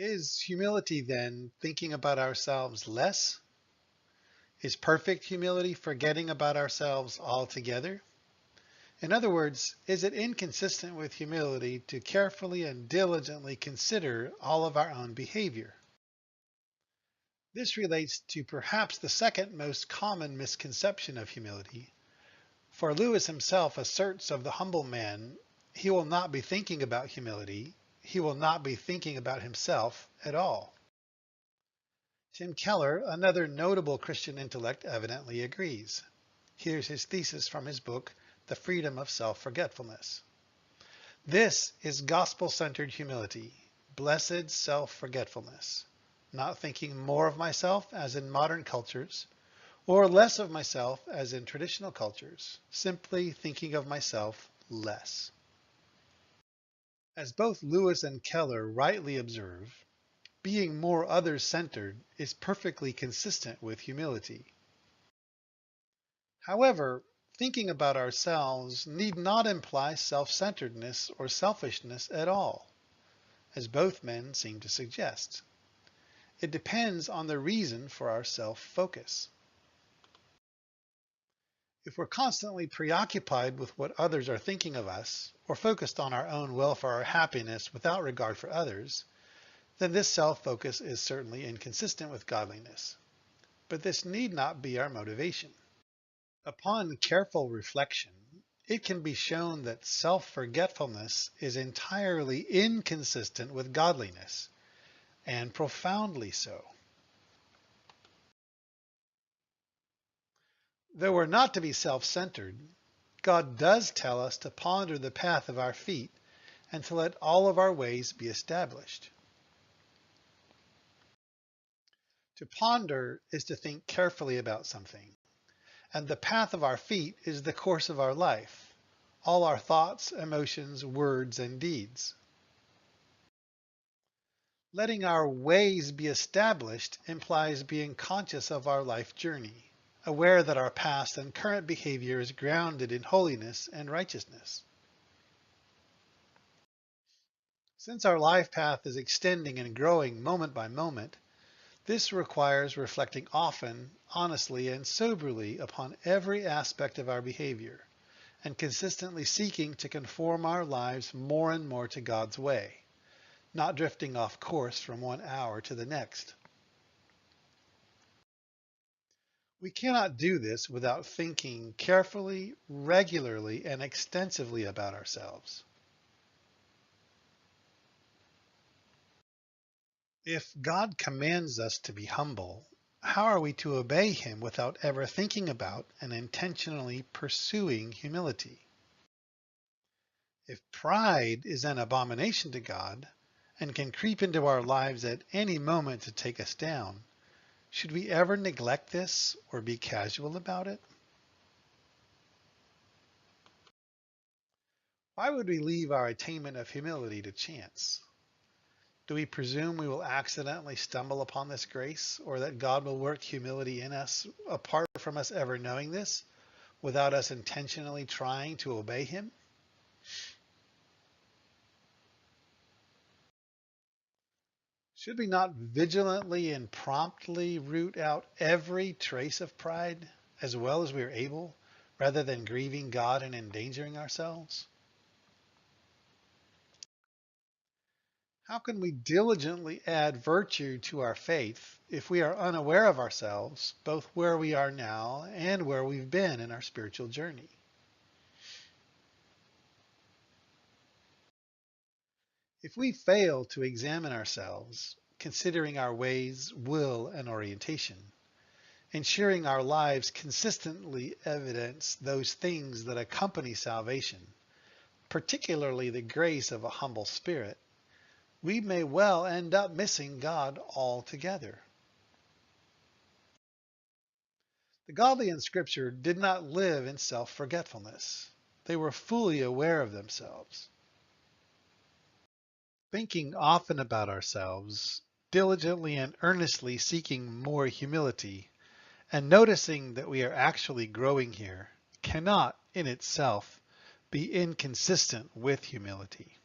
Is humility then thinking about ourselves less? Is perfect humility forgetting about ourselves altogether? In other words, is it inconsistent with humility to carefully and diligently consider all of our own behavior? This relates to perhaps the second most common misconception of humility. For Lewis himself asserts of the humble man, he will not be thinking about humility, he will not be thinking about himself at all. Tim Keller, another notable Christian intellect, evidently agrees. Here's his thesis from his book, The Freedom of Self-Forgetfulness. This is gospel-centered humility, blessed self-forgetfulness, not thinking more of myself as in modern cultures, or less of myself as in traditional cultures, simply thinking of myself less. As both Lewis and Keller rightly observe, being more others-centered is perfectly consistent with humility. However, thinking about ourselves need not imply self-centeredness or selfishness at all, as both men seem to suggest. It depends on the reason for our self-focus. If we're constantly preoccupied with what others are thinking of us, or focused on our own welfare or happiness without regard for others, then this self-focus is certainly inconsistent with godliness. But this need not be our motivation. Upon careful reflection, it can be shown that self-forgetfulness is entirely inconsistent with godliness, and profoundly so. Though we're not to be self-centered, God does tell us to ponder the path of our feet and to let all of our ways be established. To ponder is to think carefully about something, and the path of our feet is the course of our life, all our thoughts, emotions, words, and deeds. Letting our ways be established implies being conscious of our life journey, aware that our past and current behavior is grounded in holiness and righteousness. Since our life path is extending and growing moment by moment, this requires reflecting often, honestly, and soberly upon every aspect of our behavior, and consistently seeking to conform our lives more and more to God's way, not drifting off course from one hour to the next. We cannot do this without thinking carefully, regularly, and extensively about ourselves. If God commands us to be humble, how are we to obey Him without ever thinking about and intentionally pursuing humility? If pride is an abomination to God and can creep into our lives at any moment to take us down, should we ever neglect this or be casual about it? Why would we leave our attainment of humility to chance? Do we presume we will accidentally stumble upon this grace, or that God will work humility in us apart from us ever knowing this, without us intentionally trying to obey Him? Should we not vigilantly and promptly root out every trace of pride, as well as we are able, rather than grieving God and endangering ourselves? How can we diligently add virtue to our faith if we are unaware of ourselves, both where we are now and where we've been in our spiritual journey? If we fail to examine ourselves, considering our ways, will, and orientation, ensuring our lives consistently evidence those things that accompany salvation, particularly the grace of a humble spirit, we may well end up missing God altogether. The godly in Scripture did not live in self-forgetfulness. They were fully aware of themselves. Thinking often about ourselves, diligently and earnestly seeking more humility, and noticing that we are actually growing here cannot, in itself, be inconsistent with humility.